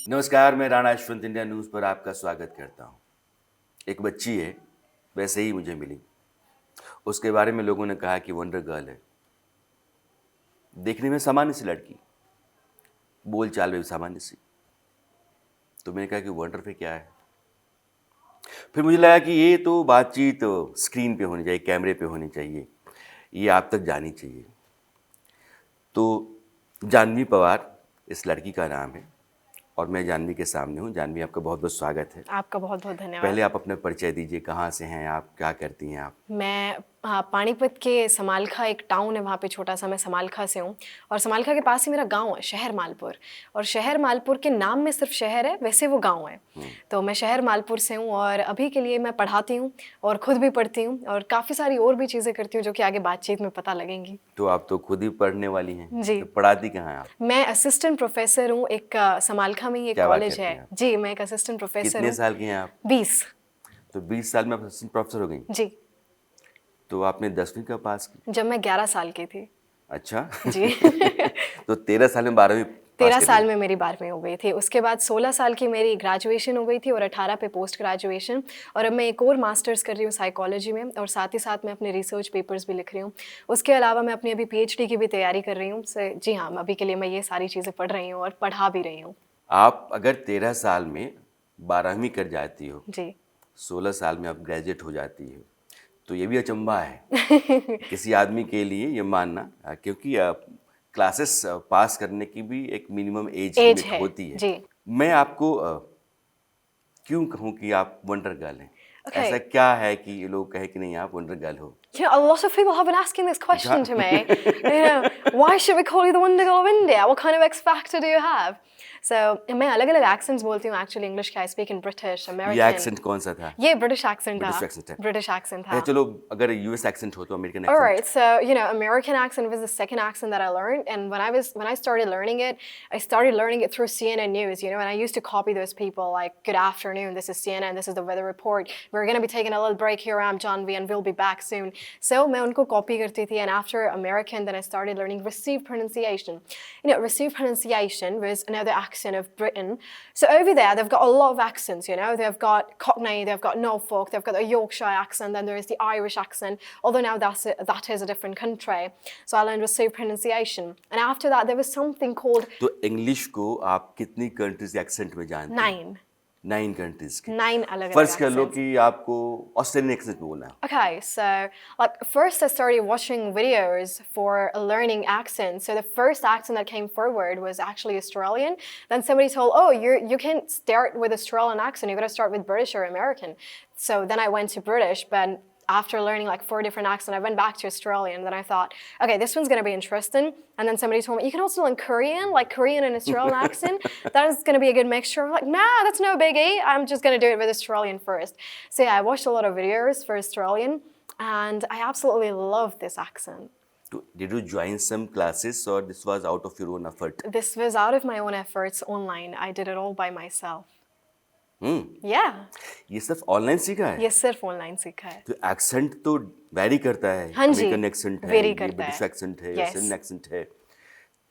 नमस्कार, मैं Rana Yashwant India news पर आपका स्वागत करता हूँ। एक बच्ची है, वैसे ही मुझे मिली। उसके बारे में लोगों ने कहा कि वंडर गर्ल है। देखने में सामान्य सी लड़की, बोल चाल में भी सामान्य सी। तो मैंने कहा कि वंडर पे क्या है। फिर मुझे लगा कि ये तो बातचीत स्क्रीन पे होनी चाहिए, कैमरे पे होनी चाहिए, ये आप तक जानी चाहिए। तो जाह्नवी पवार इस लड़की का नाम है और मैं जाह्नवी के सामने हूँ। जाह्नवी, आपका बहुत बहुत स्वागत है। आपका बहुत बहुत धन्यवाद। पहले आप अपना परिचय दीजिए, कहाँ से हैं आप, क्या करती हैं आप? मैं पानीपत के समालखा एक टाउन है, वहाँ पे छोटा सा, मैं समालखा से हूँ। और समालखा के पास ही मेरा गांव है, शहर मालपुर। और शहर मालपुर के नाम में सिर्फ शहर है, वैसे वो गांव है। तो मैं शहर मालपुर से हूँ और अभी के लिए मैं पढ़ाती हूँ और खुद भी पढ़ती हूँ और काफ़ी सारी और भी चीज़ें करती हूँ जो कि आगे बातचीत में पता लगेंगी। तो आप तो खुद ही पढ़ने वाली हैं। जी। तो पढ़ाती कहाँ हैं आप? मैं असिस्टेंट प्रोफेसर हूँ, एक समालखा में ही एक क्या बात कॉलेज करती है। हैं आप? जी, मैं एक असिस्टेंट प्रोफेसर कितने हूँ। साल की हैं आप? 20। तो 20 साल में आप असिस्टेंट प्रोफेसर हो गई। जी, तो आपने 10वीं का पास की? जब मैं 11 साल की थी। अच्छा। जी। तो 13 साल में 12वीं पास 13 कर साल ली। में मेरी 12वीं हो गई थी। उसके बाद 16 साल की मेरी ग्रेजुएशन हो गई थी और 18 पे पोस्ट ग्रेजुएशन। और अब मैं एक और मास्टर्स कर रही हूँ साइकोलॉजी में और साथ ही साथ मैं अपने रिसर्च पेपर्स भी लिख रही हूँ। उसके अलावा मैं अपनी अभी पीएचडी की भी तैयारी कर रही हूँ। जी हाँ, अभी के लिए मैं ये सारी चीज़ें पढ़ रही हूँ और पढ़ा भी रही हूँ। आप अगर 13 साल में 12वीं कर जाती हो, जी। 16 साल में आप ग्रेजुएट हो जाती हो, तो ये भी अचंभा है किसी आदमी के लिए ये मानना, क्योंकि क्लासेस पास करने की भी एक मिनिमम एज एज लिमिट है। होती है। जी। मैं आपको क्यों कहूँ कि आप वंडर गर्ल हैं? ऐसा Okay. क्या है कि ये लोग कहे कि नहीं आप वंडर गर्ल हो? You know, a lot of people have been asking this question to me. You know, अच्छा। why should we call you the Wonder Girl of India? What kind of X factor do you have? So, मैं अलग-अलग accents बोलती हूँ actually English का. I speak in British, ये American. Accent कौन सा था? ये British accent था. ब्रिटिश एक्सेंट है। British accent अच्छा, था. चलो, अगर यूएस एक्सेंट हो तो American All accent. right, so you know, American accent was the second accent that I learned, and when I started learning it, I started learning it through CNN News, you know, and I used to copy those people like, "Good afternoon, this is CNN, this is the weather report. We're gonna be taking a little break here. I'm John V, and we'll be back soon." So मैं उनको copy करती थी, and after American, then I started learning received pronunciation. You know, received pronunciation was another accent of Britain. So over there, they've got a lot of accents, you know. They've got Cockney, they've got Norfolk, they've got the Yorkshire accent, then there is the Irish accent. Although now that is a different country. So I learned received pronunciation. And after that, there was something called तो English को आप कितनी countries के accent में जानती हैं? 9. 9 countries के। 9 अलग-अलग फर्ज कर लो accents. कि आपको ऑस्ट्रेलियन एक्सेंट में बोलना है। Okay, so like first I started watching videos for learning accents. So the first accent that came forward was actually Australian. Then somebody told, "Oh, you can't start with Australian accent. You got to start with British or American." So then I went to British, but after learning like 4 different accents, I went back to Australian. Then I thought, okay, this one's going to be interesting. And then somebody told me, you can also learn Korean, like Korean and Australian accent. That is going to be a good mixture. I'm like, nah, that's no biggie. I'm just going to do it with Australian first. So yeah, I watched a lot of videos for Australian, and I absolutely love this accent. तो did you join some classes or this was out of your own effort? This was out of my own efforts online. I did it all by myself. Hmm. Yeah. ये सिर्फ online सीखा है? ये सिर्फ online सीखा है. तो accent तो वैरी करता है। हाँ जी, अमेरिकन एक्सेंट है, वेरी ये करता ब्रिटिश है. एक्सेंट है, Yes. ऑस्ट्रेलियन एक्सेंट है,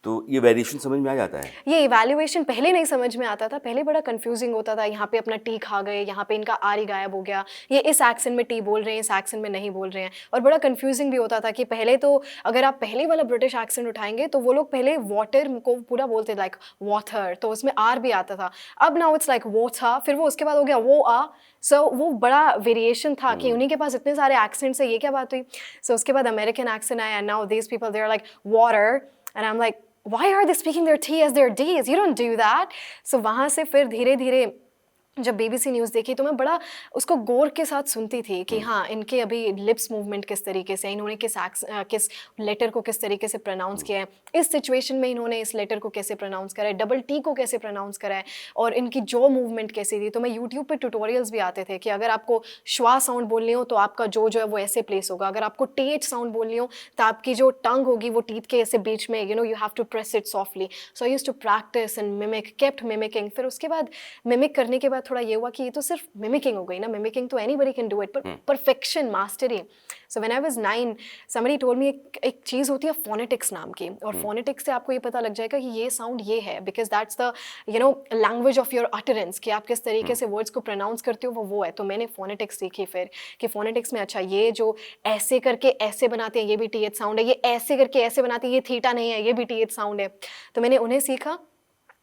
तो ये वेरिएशन समझ में आ जाता है। ये इवैल्यूएशन पहले नहीं समझ में आता था, पहले बड़ा कंफ्यूजिंग होता था, यहाँ पे अपना टी खा गए, यहाँ पे इनका आर ही गायब हो गया, ये इस एक्सेंट में टी बोल रहे हैं, इस एक्सेंट में नहीं बोल रहे हैं, और बड़ा कंफ्यूजिंग भी होता था कि पहले तो अगर आप पहले वाला ब्रिटिश एक्सेंट उठाएंगे तो वो लोग पहले वाटर को पूरा बोलते लाइक वाटर, तो उसमें आर भी आता था। अब नाउ इट्स लाइक वाटर, फिर वो उसके बाद हो गया वो आ, सो वो बड़ा वेरिएशन था कि उन्हीं के पास इतने सारे एक्सेंट्स है, ये क्या बात हुई। सो उसके बाद अमेरिकन एक्सेंट आया, now these people they are like water, and I am like why are they speaking their T as their D's? You don't do that. So वहाँ से फिर धीरे धीरे जब BBC न्यूज़ देखी तो मैं बड़ा उसको गौर के साथ सुनती थी कि हाँ, इनके अभी लिप्स मूवमेंट किस तरीके से, इन्होंने किस लेटर को किस तरीके से प्रोनाउंस किया है, इस सिचुएशन में इन्होंने इस लेटर को कैसे प्रोनाउंस करा है, डबल टी को कैसे प्रोनाउंस करा है, और इनकी जॉ मूवमेंट कैसी थी। तो मैं यूट्यूब पे ट्यूटोरियल्स भी आते थे कि अगर आपको श्वा साउंड बोलनी हो तो आपका जो है वो ऐसे प्लेस होगा, अगर आपको टीएच साउंड बोलनी हो तो आपकी जो टंग होगी वो टीथ के ऐसे बीच में, you have to press it softly. So I used to practice and mimic, kept mimicking. फिर उसके बाद मिमिक करने के बाद थोड़ा ये हुआ कि ये तो सिर्फ मिमिकिंग हो गई ना, मिमिकिंग तो एनीबडी कैन डू इट, पर perfection, mastery. So when I was 9 somebody told me एक चीज़ होती है फोनेटिक्स नाम की, और फोनेटिक्स से आपको ये पता लग जाएगा कि ये साउंड ये है, because that's the language of your utterance, कि आप किस तरीके से वर्ड्स को प्रोनाउंस करते हो वो है। तो मैंने फोनेटिक्स सीखी फिर, कि फोनेटिक्स में अच्छा ये जो ऐसे करके ऐसे बनाते हैं ये भी टीएच साउंड है, ये ऐसे करके ऐसे बनाते हैं ये थीटा नहीं है ये भी टीएच साउंड है। तो मैंने उन्हें सीखा,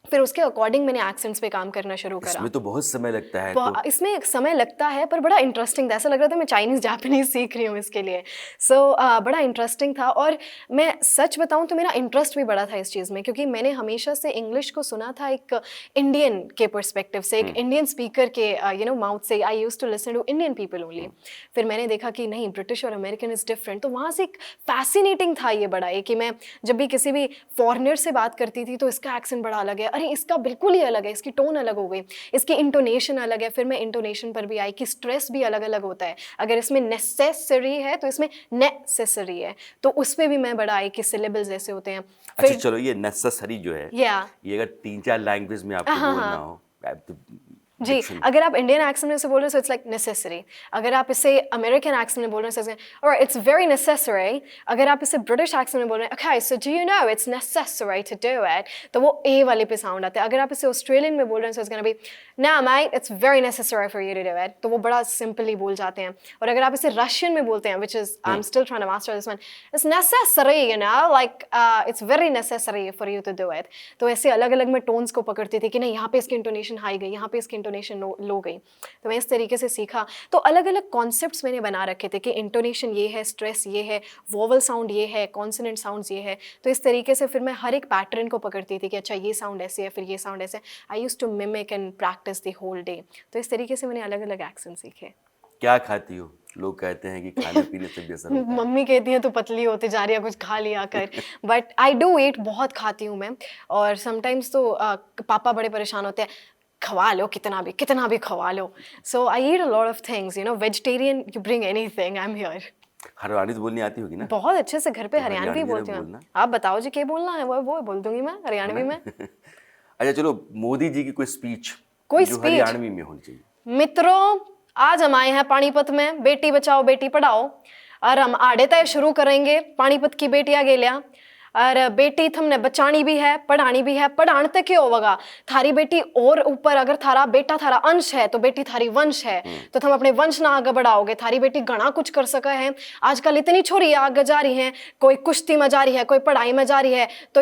फिर उसके अकॉर्डिंग मैंने एक्सेंट्स पे काम करना शुरू करा। इसमें तो बहुत समय लगता है, तो इसमें एक समय लगता है पर बड़ा इंटरेस्टिंग था, ऐसा लग रहा था मैं चाइनीज़ जापानीज़ सीख रही हूँ इसके लिए। सो बड़ा इंटरेस्टिंग था, और मैं सच बताऊँ तो मेरा इंटरेस्ट भी बड़ा था इस चीज़ में, क्योंकि मैंने हमेशा से इंग्लिश को सुना था एक इंडियन के पर्सपेक्टिव से, एक इंडियन स्पीकर के माउथ से। I used to listen to Indian people only. फिर मैंने देखा कि नहीं, ब्रिटिश और अमेरिकन इज़ डिफरेंट, तो वहाँ से एक फैसिनेटिंग था ये बड़ा, कि मैं जब भी किसी भी फॉरनर से बात करती थी तो इसका एक्सेंट बड़ा अलग है, अरे इसका बिल्कुल ही अलग है, इसकी टोन अलग हो गई, इसकी इंटोनेशन अलग है। फिर मैं इंटोनेशन पर भी आई कि स्ट्रेस भी अलग अलग होता है, अगर इसमें नेसेसरी है तो इसमें नेसेसरी है, तो उस पर भी मैं बड़ा आई कि सिलेबल्स ऐसे होते हैं। अच्छा चलो, ये नेसेसरी जो है, या ये अगर 3-4 लैंग्वेज में आपको बोलना हो, तो जी, diction- अगर आप इंडियन एक्सेंट में से बोल रहे हो सो इट्स लाइक नेसेसरी, अगर आप इसे अमेरिकन एक्सेंट में बोल रहे हो सो इट्स वेरी नेसेसरी, अगर आप इसे ब्रिटिश एक्सेंट में बोल रहे हैं okay so do you know it's necessary to do it, तो वो ए वाले पे साउंड आता है। अगर आप इसे ऑस्ट्रेलियन में बोल रहे हैं सो इट्स गोना बी ना might it's very necessary for you to do it, तो वो बड़ा सिंपली बोल जाते हैं। और अगर आप इसे रशियन में बोलते हैं, which is I am still trying to master this one, it's necessary you know like it's very necessary for you to do it. तो ऐसे अलग अलग मैं टोन्स को पकड़ती थी कि नहीं, यहाँ पे इसकी इंटोनेशन हाई गई, यहाँ पे इसकी इंटोनेशन लो गई। तो मैं इस तरीके से सीखा। तो अलग अलग कॉन्सेप्ट्स मैंने बना रखे थे कि इंटोनेशन ये है, स्ट्रेस ये है, वोवल साउंड ये है, कॉन्सोनेंट साउंड्स ये है। तो इस तरीके से फिर मैं हर एक पैटर्न को पकड़ती थी कि अच्छा ये साउंड ऐसे है, फिर ये साउंड ऐसे। I used to mimic and practice the whole day. तो इस तरीके से मैंने अलग अलग एक्सेंट सीखे। क्या खाती हो? लोग कहते हैं कि खाने पीने से भी असर होता है। मम्मी कहती हैं तो पतली होती जा रही है, कुछ खा लिया कर, बट आई डू ईट, बहुत खाती हूँ मैं। और समटाइम्स तो पापा बड़े परेशान होते हैं, खवा लो कितना भी खवा लो। So I eat a lot of things, vegetarian, you bring anything, I am here. Haryanvi तो बोलनी आती होगी ना? बहुत अच्छे से घर पे हरियाणवी हरियाणवी बोलती हूँ। बोलना। आप बताओ जी क्या बोलना है, वो बोल दूंगी मैं हरियाणवी में। अच्छा चलो, मोदी जी की कोई स्पीच कोई जो स्पीच हरियाणवी में होनी चाहिए। मित्रों, आज हम आए हैं पानीपत में, बेटी बचाओ बेटी पढ़ाओ, और हम आड़े तय शुरू करेंगे पानीपत की बेटियां गेलिया। और बेटी थमने बचानी भी है, पढ़ानी भी है। पढ़ान तक क्यों होगा थारी बेटी, और ऊपर अगर थारा बेटा थारा अंश है तो बेटी थारी वंश है, तो तुम अपने वंश ना आगे बढ़ाओगे। थारी बेटी घना कुछ कर सका है। आजकल इतनी छोरी आगे जा रही हैं, कोई कुश्ती में जा रही है, कोई पढ़ाई में जा रही है, तो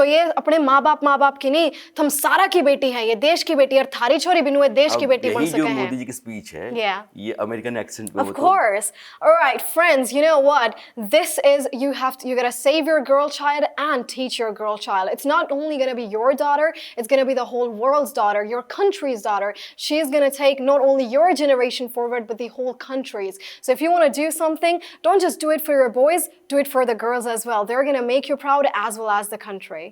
ये अपने माँ बाप की नहीं, तुम सारा की बेटी है, ये देश की बेटी, और थारी छोरी बिनु ये देश की अब बेटी बन यही जो सके मोदी हैं। जी की स्पीच है, Yeah. ये अमेरिकन एक्सेंट में Of हो तो course. All right, friends, you know what? This is, you gotta save your girl child and teach your girl child. It's not only gonna be your daughter, it's gonna be the whole world's daughter, your country's daughter. She's gonna take not only your generation forward, but the whole country's. So if you wanna do something, don't just do it for your boys, do it for the girls as well. They're gonna make you proud as well as the country.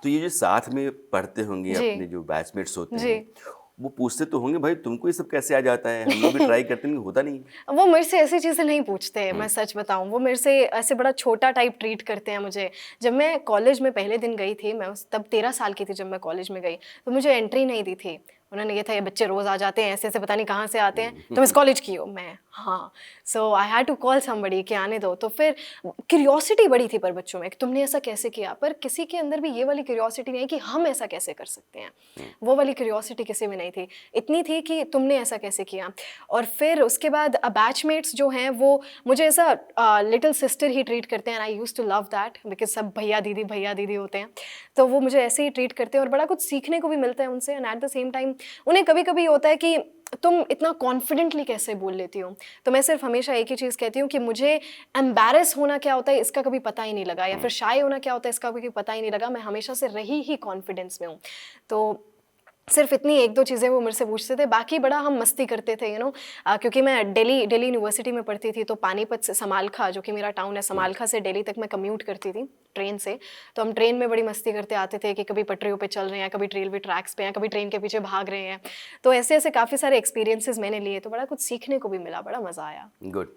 तो ये जो साथ में पढ़ते होंगे जी। अपने जो batchmates होते जी। हैं, वो पूछते तो होंगे भाई तुमको ये सब कैसे आ जाता है? हम लोग भी ट्राई करते हैं, होता नहीं। वो मेरे से ऐसी चीज़ें नहीं पूछते, मैं सच बताऊं। वो मेरे से ऐसे बड़ा छोटा टाइप ट्रीट करते हैं मुझे। जब मैं कॉलेज में पहले दिन गई थी, मैं तब 13 साल की थी जब मैं कॉलेज में गई, तो मुझे एंट्री नहीं दी थी। उन्होंने ये था ये बच्चे रोज़ आ जाते हैं, ऐसे ऐसे पता नहीं कहाँ से आते हैं, तुम इस कॉलेज की हो? मैं हाँ। So I had to call somebody कि आने दो। तो फिर क्यूरियोसिटी बड़ी थी पर बच्चों में कि तुमने ऐसा कैसे किया, पर किसी के अंदर भी ये वाली क्यूरियोसिटी नहीं कि हम ऐसा कैसे कर सकते हैं। वो वाली क्यूरियोसिटी किसी में नहीं थी, इतनी थी कि तुमने ऐसा कैसे किया। और फिर उसके बाद बैचमेट्स जो हैं वो मुझे ऐसा लिटिल सिस्टर ही ट्रीट करते हैं। I used to love that because सब भैया दीदी होते हैं, तो वो मुझे ऐसे ही ट्रीट करते हैं और बड़ा कुछ सीखने को भी मिलता है उनसे। And at the same time उन्हें कभी कभी होता है कि तुम इतना कॉन्फिडेंटली कैसे बोल लेती हो। तो मैं सिर्फ हमेशा एक ही चीज़ कहती हूँ कि मुझे एम्बैरस होना क्या होता है इसका कभी पता ही नहीं लगा, या फिर शाय होना क्या होता है इसका कभी पता ही नहीं लगा। मैं हमेशा से रही ही कॉन्फिडेंस में हूँ। तो सिर्फ इतनी एक दो चीज़ें वो मेरे से पूछते थे, बाकी बड़ा हम मस्ती करते थे क्योंकि मैं दिल्ली यूनिवर्सिटी में पढ़ती थी, तो पानीपत से समालखा जो कि मेरा टाउन है, समालखा से दिल्ली तक मैं कम्यूट करती थी ट्रेन से। तो हम ट्रेन में बड़ी मस्ती करते आते थे कि कभी पटरियों पे चल रहे हैं, कभी रेलवे ट्रैक्स पे हैं, कभी ट्रेन के पीछे भाग रहे हैं। तो ऐसे ऐसे काफ़ी सारे एक्सपीरियंसेस मैंने लिए, तो बड़ा कुछ सीखने को भी मिला, बड़ा मज़ा आया। गुड।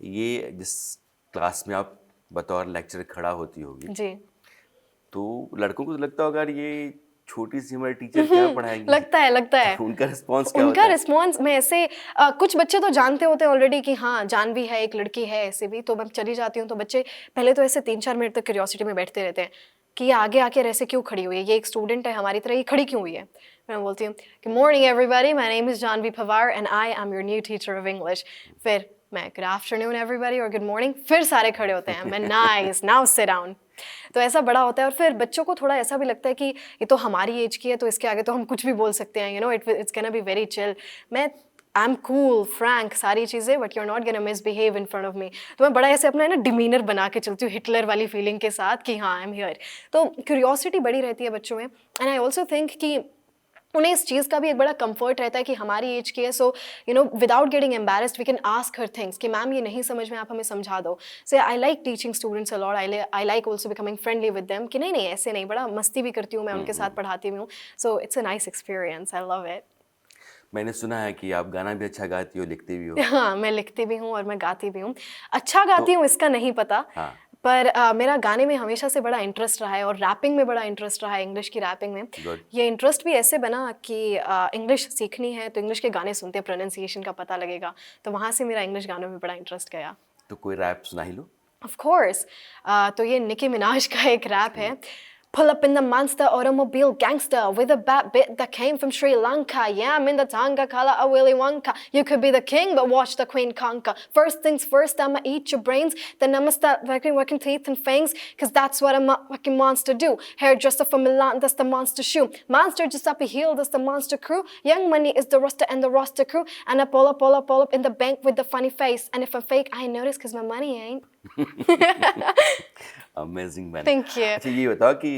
ये जिस क्लास में आप बतौर लेक्चर खड़ा होती होगी, जी। तो लड़कों को तो लगता होगा यार ये छोटी सी हमारी टीचर क्या पढ़ाएंगी। लगता है उनका रिस्पॉन्स क्या होता उनका है? रिस्पॉन्स में ऐसे कुछ बच्चे तो जानते होते हैं ऑलरेडी कि हाँ जानवी है, एक लड़की है, ऐसे भी तो मैं चली जाती हूँ तो बच्चे पहले तो ऐसे 3-4 मिनट तक क्यूरियोसिटी में बैठते रहते हैं कि ये आगे आके ऐसे क्यों खड़ी हुई है, ये एक स्टूडेंट है हमारी तरह, ये खड़ी क्यों हुई है। मैं बोलती हूँ good morning everybody, my name is Janvi Pawar and I am your new teacher of English. फिर मैं गुड आफ्टरनून एवरीबॉडी और गुड मॉर्निंग, फिर सारे खड़े होते हैं, मैं नाइस नाउ सिट डाउन। तो ऐसा बड़ा होता है और फिर बच्चों को थोड़ा ऐसा भी लगता है कि ये तो हमारी एज की है तो इसके आगे तो हम कुछ भी बोल सकते हैं, you know it's gonna be very chill. मैं आई एम कूल फ्रैंक सारी चीज़ें, but you are not gonna misbehave in front of me. तो मैं बड़ा ऐसे अपना है ना डिमीनर बना के चलती हूँ हिटलर वाली फीलिंग के साथ कि हाँ आई एम हियर। तो क्यूरियोसिटी बड़ी रहती है बच्चों में एंड आई ऑल्सो थिंक कि उन्हें इस चीज़ का भी एक बड़ा कंफर्ट रहता है कि हमारी एज की है, so you know without getting embarrassed we can ask her things कि मैम ये नहीं समझ में, आप हमें समझा दो। So I like teaching students a lot, I like also becoming friendly with them कि नहीं ऐसे नहीं, बड़ा मस्ती भी करती हूँ मैं उनके साथ, पढ़ाती भी हूँ। So it's a nice experience, I love it. मैंने सुना है कि आप गाना भी अच्छा गाती हो, लिखती भी हो। हाँ मैं लिखती भी हूँ और मैं गाती भी हूँ। अच्छा गाती हूँ इसका नहीं पता, हाँ। पर मेरा गाने में हमेशा से बड़ा इंटरेस्ट रहा है और रैपिंग में बड़ा इंटरेस्ट रहा है, इंग्लिश की रैपिंग में। Good. ये इंटरेस्ट भी ऐसे बना कि इंग्लिश सीखनी है तो इंग्लिश के गाने सुनते हैं, प्रोनाउंसिएशन का पता लगेगा, तो वहाँ से मेरा इंग्लिश गानों में बड़ा इंटरेस्ट गया। तो कोई रैप सुना ही लो। ऑफ कोर्स, तो ये निकी मिनाज का एक रैप है। Pull up in the monster automobile gangster with a bad bit that came from Sri Lanka. Yeah, I'm in the Tonga color of Willy Wonka. You could be the king, but watch the queen conquer. First things first, I'ma eat your brains. Then I'ma start working teeth and fangs. Cause that's what a fucking monster do. Hairdresser from Milan, that's the monster shoe. Monster just up a hill, that's the monster crew. Young Money is the roster and the roster crew. And I pull up in the bank with the funny face. And if I'm fake, I ain't noticed cause my money ain't. Amazing man. Thank you. अच्छा ये बताओ कि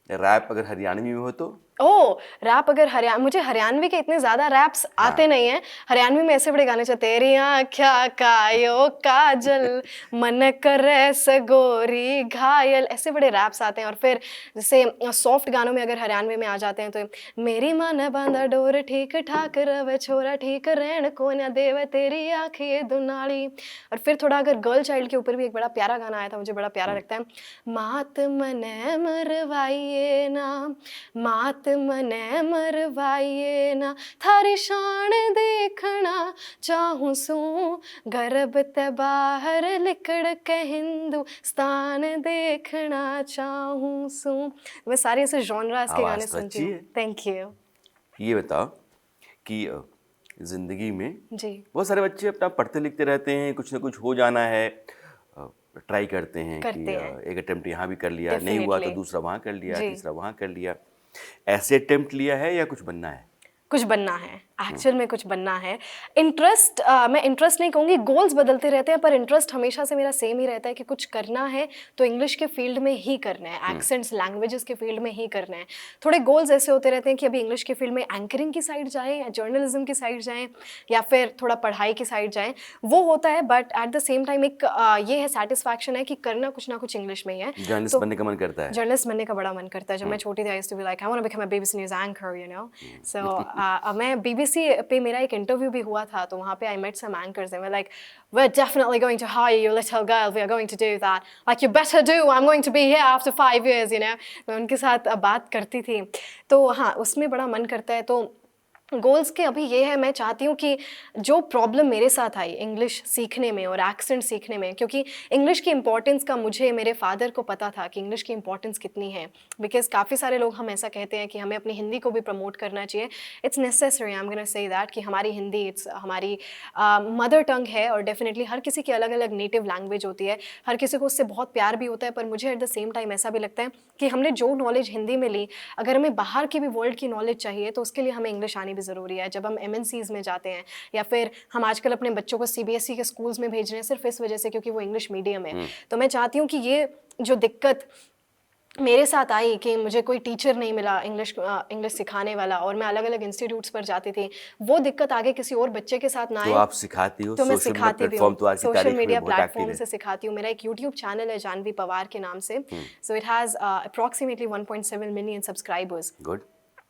rap अगर हरियाणवी में हो तो? ओह rap अगर मुझे हरियाणवी के इतने ज़्यादा रैप्स आते नहीं हैं। हरियाणवी में ऐसे बड़े गाने चाहिए, तेरी आँख्या कायो काजल मन करे सगोरी घायल, ऐसे बड़े रैप्स आते हैं। और फिर जैसे सॉफ्ट गानों में अगर हरियाणवी में आ जाते हैं तो मेरी मन बांधा डोर ठीक ठाक रवे छोरा ठीक रहन को न देवे तेरी आँख ये दुनाली। और फिर थोड़ा अगर गर्ल चाइल्ड के ऊपर भी एक बड़ा प्यारा गाना आया था, मुझे बड़ा प्यारा लगता है, मात मने मरवाइए ना मात मने मरवाइए ना थारी शान देखना चाहूं सू गर्भ ते बाहर लिकड़ के हिंदुस्तान देखना चाहूं सू। मैं सारे ऐसे जॉनरास के गाने आवाज तो सुनती अच्छी हूँ। है। Thank you. ये बताओ कि जिंदगी में जी बहुत सारे बच्चे अपना पढ़ते लिखते रहते हैं, कुछ ना कुछ हो जाना है, ट्राई करते हैं कि हैं। एक अटेम्प्ट यहाँ भी कर लिया, नहीं हुआ तो Definitely. दूसरा वहाँ कर लिया, जी। तीसरा वहाँ कर लिया। ऐसे अटेम्प्ट लिया है या कुछ बनना है? कुछ बनना है, एक्चुअल में कुछ बनना है। इंटरेस्ट मैं इंटरेस्ट नहीं कहूँगी, गोल्स बदलते रहते हैं, पर इंटरेस्ट हमेशा से मेरा सेम ही रहता है कि कुछ करना है तो इंग्लिश के फील्ड में ही करना है, एक्सेंट्स लैंग्वेजेस के फील्ड में ही करना है। थोड़े गोल्स ऐसे होते रहते हैं कि अभी इंग्लिश के फील्ड में एंकरिंग की साइड जाएँ या जर्नलिज्म की साइड जाएँ या फिर थोड़ा पढ़ाई की साइड जाएँ, वो होता है। But at the same time एक ये है सेटिस्फैक्शन है कि करना कुछ ना कुछ इंग्लिश में ही है। जर्नलिस्ट बनने का मन करता है? जर्नलिस्ट बनने का बड़ा मन करता है। जब मैं छोटी थी I used to be like I want to become a BBC news anchor, you know. So मैं बीबीसी पे मेरा एक इंटरव्यू भी हुआ था, तो वहाँ पे I met some anchors and they like we are definitely going to hire you little girl, we are going to do that, like you better do, I am going to be here after 5 years, you know. मैं उनके साथ बात करती थी, तो हाँ उसमें बड़ा मन करता है। तो गोल्स के अभी ये है, मैं चाहती हूँ कि जो प्रॉब्लम मेरे साथ आई इंग्लिश सीखने में और एक्सेंट सीखने में, क्योंकि इंग्लिश की इंपॉर्टेंस का मुझे मेरे फादर को पता था कि इंग्लिश की इंपॉर्टेंस कितनी है। बिकॉज काफ़ी सारे लोग हम ऐसा कहते हैं कि हमें अपनी हिंदी को भी प्रमोट करना चाहिए। It's necessary, I am gonna say that कि हमारी हिंदी इट्स हमारी मदर टंग है और डेफिनेटली हर किसी की अलग अलग नेटिव लैंग्वेज होती है, हर किसी को उससे बहुत प्यार भी होता है। पर मुझे एट द सेम टाइम ऐसा भी लगता है कि हमने जो नॉलेज हिंदी में ली, अगर हमें बाहर की भी वर्ल्ड की नॉलेज चाहिए तो उसके लिए हमें इंग्लिश आनी भी ज़रूरी है। जब हम MNCs में जाते हैं या फिर हम आजकल अपने बच्चों को CBSE के स्कूल्स में भेज रहे हैं सिर्फ इस वजह से क्योंकि वो इंग्लिश मीडियम है। तो मैं चाहती हूँ कि ये जो दिक्कत मेरे साथ आई कि मुझे कोई टीचर नहीं मिला इंग्लिश सिखाने वाला और मैं अलग अलग इंस्टीट्यूट्स पर जाती थी, वो दिक्कत आगे किसी और बच्चे के साथ ना आए। तो आप सिखाती हो? तो मैं सोशल सिखाती भी प्लेटफॉर्म हूँ, तो आज की सोशल तारीख में मीडिया बहुत एक्टिव प्लेटफॉर्म है। से सिखाती हूँ। मेरा एक यूट्यूब चैनल है जानवी पवार के नाम से। So it has approximately 1.7 million subscribers. Good.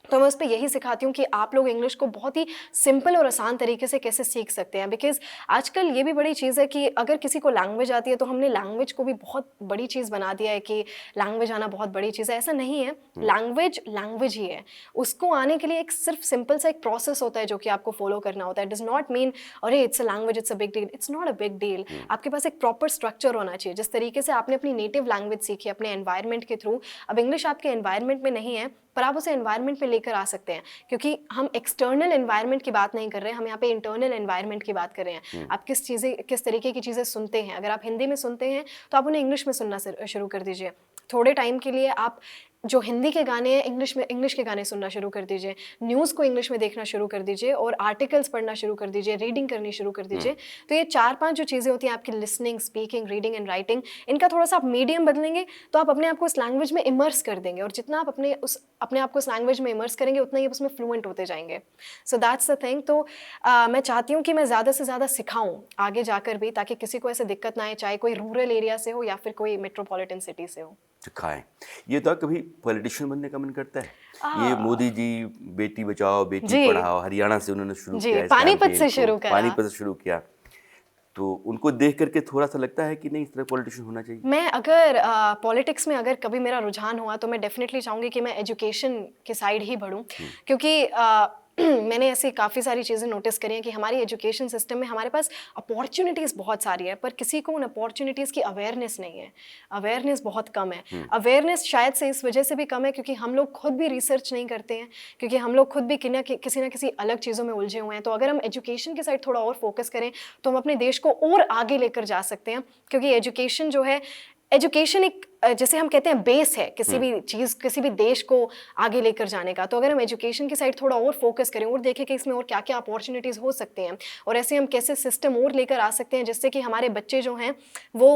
तो मैं उस पर यही सिखाती हूँ कि आप लोग इंग्लिश को बहुत ही सिंपल और आसान तरीके से कैसे सीख सकते हैं। बिकॉज आजकल ये भी बड़ी चीज़ है कि अगर किसी को लैंग्वेज आती है तो हमने लैंग्वेज को भी बहुत बड़ी चीज़ बना दिया है कि लैंग्वेज आना बहुत बड़ी चीज़ है। ऐसा नहीं है, लैंग्वेज लैंग्वेज ही है। उसको आने के लिए एक सिर्फ सिंपल सा एक प्रोसेस होता है जो कि आपको फॉलो करना होता है। डज नॉट मीन अरे it's a language, it's a big deal. It's not a big deal. आपके पास एक प्रॉपर स्ट्रक्चर होना चाहिए। जिस तरीके से आपने अपनी नेटिव लैंग्वेज सीखी अपने एनवायरनमेंट के थ्रू, अब इंग्लिश आपके एनवायरनमेंट में नहीं है पर आप उसे एनवायरनमेंट में लेकर आ सकते हैं, क्योंकि हम एक्सटर्नल एनवायरनमेंट की बात नहीं कर रहे हैं, हम यहाँ पे इंटरनल एनवायरनमेंट की बात कर रहे हैं। आप किस तरीके की चीज़ें सुनते हैं। अगर आप हिंदी में सुनते हैं तो आप उन्हें इंग्लिश में सुनना शुरू कर दीजिए। थोड़े टाइम के लिए आप जो हिंदी के गाने हैं इंग्लिश के गाने सुनना शुरू कर दीजिए। न्यूज़ को इंग्लिश में देखना शुरू कर दीजिए और आर्टिकल्स पढ़ना शुरू कर दीजिए, रीडिंग करनी शुरू कर दीजिए। तो ये 4-5 जो चीज़ें होती हैं आपकी listening, speaking, reading and writing, इनका थोड़ा सा आप मीडियम बदलेंगे तो आप अपने आप को उस लैंग्वेज में इमर्स कर देंगे। और जितना आप अपने आप को उस लैंग्वेज में इमर्स करेंगे उतना ही आप उसमें फ्लुएंट होते जाएंगे। So that's the thing. तो मैं चाहती हूँ कि मैं ज़्यादा से ज़्यादा सिखाऊँ आगे जाकर भी, ताकि किसी को ऐसे दिक्कत ना आए, चाहे कोई रूरल एरिया से हो या फिर कोई मेट्रोपॉलिटन सिटी से हो। सिखाएं। ये तो कभी पॉलिटिशियन बनने का मन करता है? ये मोदी जी बेटी बचाओ बेटी जी पढ़ाओ हरियाणा से उन्होंने शुरू जी, किया इस पानीपत कैंपेन से को, शुरू करा। पानीपत से शुरू किया, तो उनको देख करके थोड़ा सा लगता है कि नहीं इस तरह पॉलिटिशियन होना चाहिए? मैं अगर पॉलिटिक्स में अगर कभी मेरा रुझान हुआ तो मैं डेफिनेटली चाहूँगी कि मैं एजुकेशन के साइड ही बढ़ूँ, क्योंकि मैंने ऐसी काफ़ी सारी चीज़ें नोटिस करी हैं कि हमारी एजुकेशन सिस्टम में हमारे पास अपॉर्चुनिटीज़ बहुत सारी है पर किसी को उन अपॉर्चुनिटीज़ की अवेयरनेस नहीं है। अवेयरनेस बहुत कम है। अवेयरनेस शायद से इस वजह से भी कम है क्योंकि हम लोग खुद भी रिसर्च नहीं करते हैं, क्योंकि हम लोग खुद भी किसी ना किसी अलग चीज़ों में उलझे हुए हैं। तो अगर हम एजुकेशन के साइड थोड़ा और फोकस करें तो हम अपने देश को और आगे लेकर जा सकते हैं, क्योंकि एजुकेशन जो है, एजुकेशन एक जैसे हम कहते हैं बेस है किसी भी चीज़, किसी भी देश को आगे लेकर जाने का। तो अगर हम एजुकेशन की साइड थोड़ा और फोकस करें और देखें कि इसमें और क्या क्या अपॉर्चुनिटीज़ हो सकते हैं और ऐसे हम कैसे सिस्टम और लेकर आ सकते हैं जिससे कि हमारे बच्चे जो हैं वो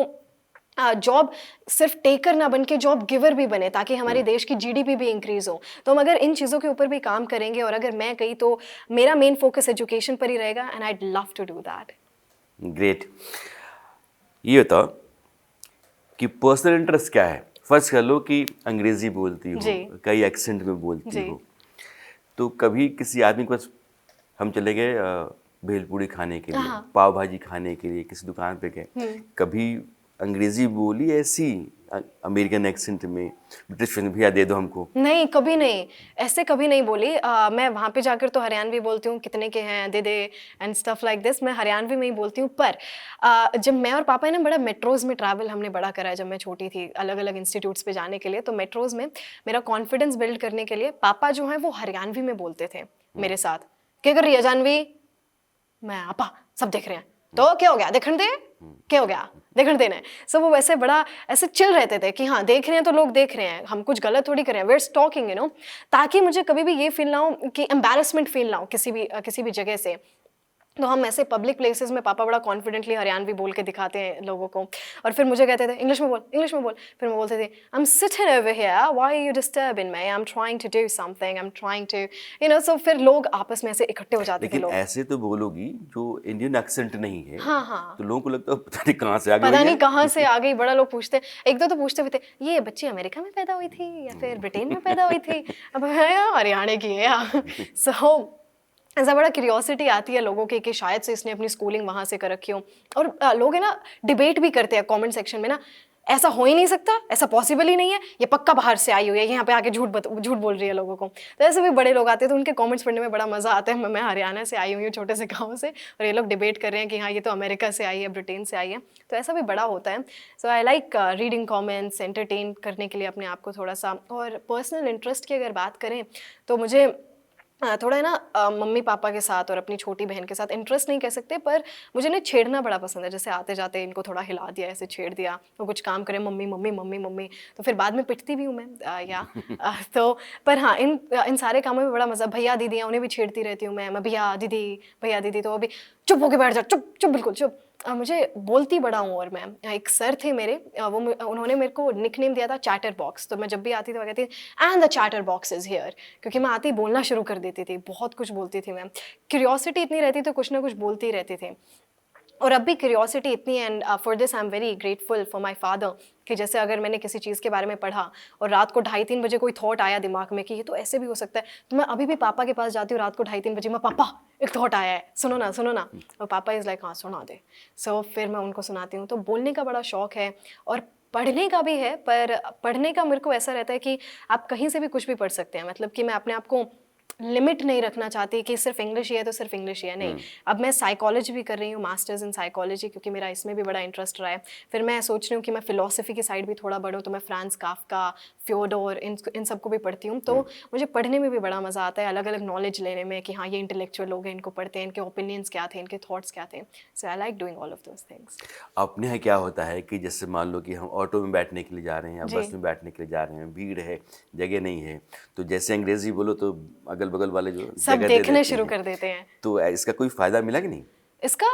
जॉब सिर्फ टेकर ना बन के जॉब गिवर भी बने, ताकि हमारे देश की जीडीपी भी इंक्रीज हो। तो हम अगर इन चीज़ों के ऊपर भी काम करेंगे और अगर मैं कही तो मेरा मेन फोकस एजुकेशन पर ही रहेगा and I'd love to do that. Great. ये बताओ कि पर्सनल इंटरेस्ट क्या है? फर्ज कर लो कि अंग्रेजी बोलती हो, जी। कई एक्सेंट में बोलती जी। हो, तो कभी किसी आदमी के पास हम चले गए भेलपूरी खाने के लिए, हाँ। पाव भाजी खाने के लिए किसी दुकान पे गए, कभी अंग्रेजी बोली ऐसी अमेरिकन एक्सेंट में, ब्रिटिश में, भैया दे दो हमको? नहीं, कभी नहीं, ऐसे कभी नहीं बोली। मैं वहाँ पे जाकर तो हरियाणवी बोलती हूँ, कितने के हैं दे दे एंड स्टफ लाइक दिस, मैं हरियाणवी में ही बोलती हूँ। पर जब मैं और पापा ने बड़ा मेट्रोज़ में ट्रैवल हमने बड़ा करा है जब मैं छोटी थी, अलग अलग इंस्टीट्यूट्स पे जाने के लिए, तो मेट्रोज़ में मेरा कॉन्फिडेंस बिल्ड करने के लिए पापा जो हैं वो हरियाणवी में बोलते थे मेरे साथ। क्या कर रही है जानवी? मैं आपा सब देख रहे हैं तो क्या हो गया देखने दे, क्या हो गया देखने देना है। सो वो वैसे बड़ा ऐसे चिल रहते थे कि हाँ देख रहे हैं तो लोग देख रहे हैं, हम कुछ गलत थोड़ी कर रहे हैं, वी आर टॉकिंग ताकि मुझे कभी भी ये फील ना हो कि एम्बैरेसमेंट फील ना हो किसी भी जगह से। तो हम ऐसे पब्लिक प्लेसेस में पापा बड़ा कॉन्फिडेंटली हरियाणवी बोल के दिखाते हैं लोगों को, और फिर मुझे कहते थे इंग्लिश में बोल, इंग्लिश में बोल। फिर मैं बोलते थे I am sitting over here, why are you disturbing me, I am trying to do something, I am trying to so फिर लोग आपस में ऐसे इकट्ठे हो जाते थे लेकिन लोग। ऐसे तो बोलोगी जो इंडियन एक्सेंट नहीं है, हाँ हाँ, तो लोगों को लगता है पता नहीं कहाँ से आ गई पता भैया। नहीं कहाँ से आ गई। बड़ा लोग पूछते, एक दो तो पूछते भी थे ये बच्ची अमेरिका में पैदा हुई थी या फिर ब्रिटेन में पैदा हुई थी, अब हरियाणा की है यार। सो ऐसा बड़ा क्यूरियोसिटी आती है लोगों की कि शायद से इसने अपनी स्कूलिंग वहाँ से कर रखी हो। और लोग है ना डिबेट भी करते हैं कमेंट सेक्शन में ना, ऐसा हो ही नहीं सकता, ऐसा पॉसिबल ही नहीं है, ये पक्का बाहर से आई हुई है, यहाँ पे आके झूठ बोल रही है लोगों को। तो ऐसे भी बड़े लोग आते हैं तो उनके कमेंट्स पढ़ने में बड़ा मज़ा आता है। मैं हरियाणा से आई हुई हूँ छोटे से गाँव से, और ये लोग डिबेट कर रहे हैं कि हाँ ये तो अमेरिका से आई है, ब्रिटेन से आई है। तो ऐसा भी बड़ा होता है। So I like reading comments, entertain करने के लिए अपने आप को थोड़ा सा। और पर्सनल इंटरेस्ट की अगर बात करें तो मुझे थोड़ा है ना मम्मी पापा के साथ और अपनी छोटी बहन के साथ इंटरेस्ट नहीं कह सकते, पर मुझे ना छेड़ना बड़ा पसंद है। जैसे आते जाते इनको थोड़ा हिला दिया, ऐसे छेड़ दिया, वो कुछ काम करें मम्मी मम्मी मम्मी मम्मी, तो फिर बाद में पिटती भी हूँ मैं तो पर हाँ इन सारे कामों में बड़ा मज़ा। भैया दीदियाँ उन्हें भी छेड़ती रहती हूँ मैं भैया दीदी, तो अभी चुप होके बैठ जा, चुप चुप बिल्कुल चुप। मुझे बोलती बड़ा हूँ। और मैं एक सर थे मेरे, उन्होंने मेरे को निकनेम दिया था चैटर बॉक्स। तो मैं जब भी आती थी वो कहती and the chatter box is here, क्योंकि मैं आती बोलना शुरू कर देती थी, बहुत कुछ बोलती थी मैं, क्यूरियोसिटी इतनी रहती थी, कुछ ना कुछ बोलती रहती थी। और अब भी क्यूरियोसिटी इतनी है, and for this I am very grateful for my father कि जैसे अगर मैंने किसी चीज़ के बारे में पढ़ा और रात को 2:30-3 बजे कोई थॉट आया दिमाग में कि ये तो ऐसे भी हो सकता है, तो मैं अभी भी पापा के पास जाती हूँ रात को 2:30-3 बजे, मैं पापा एक थॉट आया है, सुनो ना, और पापा इज़ लाइक हाँ सुना दे। सो फिर मैं उनको सुनाती हूँ। तो बोलने का बड़ा शौक है और पढ़ने का भी है, पर पढ़ने का मेरे को ऐसा रहता है कि आप कहीं से भी कुछ भी पढ़ सकते हैं, मतलब कि मैं अपने आप को लिमिट नहीं रखना चाहती कि सिर्फ इंग्लिश ही है तो सिर्फ इंग्लिश ही है, नहीं। अब मैं साइकोलॉजी भी कर रही हूँ, मास्टर्स इन साइकोलॉजी, क्योंकि मेरा इसमें भी बड़ा इंटरेस्ट रहा है। फिर मैं सोच रही हूँ कि मैं फ़िलासफ़ी की साइड भी थोड़ा बढ़ूँ, तो मैं फ्रांस काफ्का, फ्योडोर, इन सबको भी पढ़ती हूँ। तो मुझे पढ़ने में भी बड़ा मज़ा आता है, अलग अलग नॉलेज लेने में कि हाँ ये इंटेलेक्चुअल लोग हैं, इनको पढ़ते हैं, इनके ओपिनियंस क्या थे, इनके थॉट्स क्या थे। So I like doing all of those things. अपने यहाँ क्या होता है कि जैसे मान लो कि हम ऑटो में बैठने के लिए जा रहे हैं या जी। बस में बैठने के लिए जा रहे हैं, भीड़ है, जगह नहीं है, तो जैसे अंग्रेजी बोलो तो अगल बगल वाले जो सब जगह दे देखने देते शुरू हैं। कर देते हैं। तो इसका कोई फ़ायदा मिला कि नहीं? इसका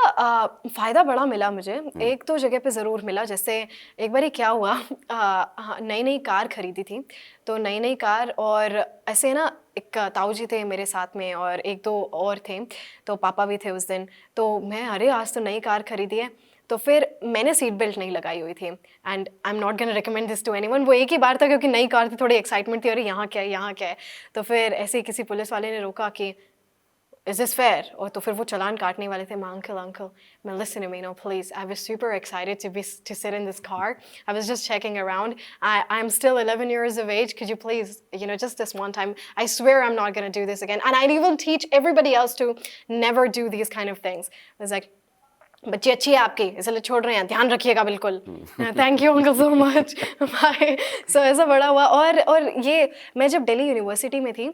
फ़ायदा बड़ा मिला मुझे, एक तो जगह पे ज़रूर मिला। जैसे एक बारी क्या हुआ, नई-नई कार खरीदी थी, तो नई-नई कार, और ऐसे ना एक ताऊ जी थे मेरे साथ में और 1-2 और थे, तो पापा भी थे उस दिन। तो मैं अरे आज तो नई कार खरीदी है, तो फिर मैंने सीट बेल्ट नहीं लगाई हुई थी, and I am not gonna recommend this to anyone. वो एक ही बार था क्योंकि नई कार थी, थोड़ी एक्साइटमेंट थी, अरे यहाँ क्या है, यहाँ क्या है। तो फिर ऐसे ही किसी पुलिस वाले ने रोका कि इज दिस फेयर, और तो फिर वो चालान काटने वाले थे। मैं अंकल मैं listen to me no please, I was super excited to sit in this car, I was just checking around, I am still 11 years of age, could you please, you know, just this one time, I swear I'm not going to do this again, and I will teach everybody else to never do these kind of things. I was like, बच्ची अच्छी है आपकी, इसलिए छोड़ रहे हैं, ध्यान रखिएगा बिल्कुल। Thank you uncle so much, bye. So ऐसा बड़ा हुआ। और ये मैं जब दिल्ली यूनिवर्सिटी में थी,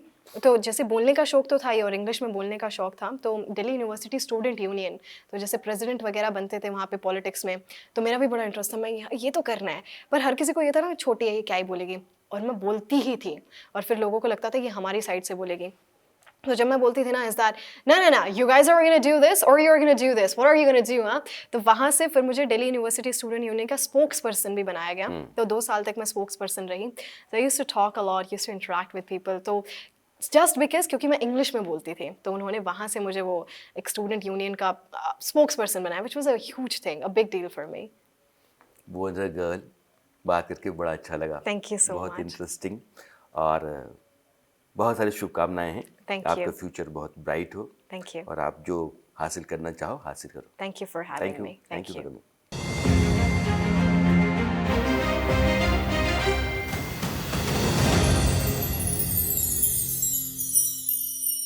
तो जैसे बोलने का शौक तो था ही और इंग्लिश में बोलने का शौक था, तो दिल्ली यूनिवर्सिटी स्टूडेंट यूनियन, तो जैसे प्रेसिडेंट वगैरह बनते थे वहाँ पे पॉलिटिक्स में, तो मेरा भी बड़ा इंटरेस्ट था, मैं ये तो करना है। पर हर किसी को ये था ना छोटी है, ये क्या ही बोलेगी, और मैं बोलती ही थी, और फिर लोगों को लगता था ये हमारी साइड से बोलेगी। तो जब मैं बोलती थी ना, इज दैट ना you guys are gonna do this और you are gonna do this, what are you gonna do, हाँ। तो वहाँ से फिर मुझे दिल्ली यूनिवर्सिटी स्टूडेंट यूनियन का स्पोक्स पर्सन भी बनाया गया। तो 2 साल तक मैं स्पोक्स पर्सन रही। तो I used to talk a lot, used to interact with people, तो जस्ट बिकॉज क्योंकि मैं इंग्लिश में बोलती थी, तो उन्होंने वहाँ से मुझे वो एक स्टूडेंट यूनियन का स्पोक्स पर्सन बनाया, which was a huge thing, a big deal for me. Wonder girl, बात करके बड़ा अच्छा लगा। Thank you so बहुत much. इंटरेस्टिंग, और बहुत सारी शुभकामनाएं हैं। Thank आपका you. फ्यूचर बहुत ब्राइट हो, Thank you. और आप जो हासिल करना चाहो हासिल करो। Thank you for thank having you, me. Thank Thank you you. For coming.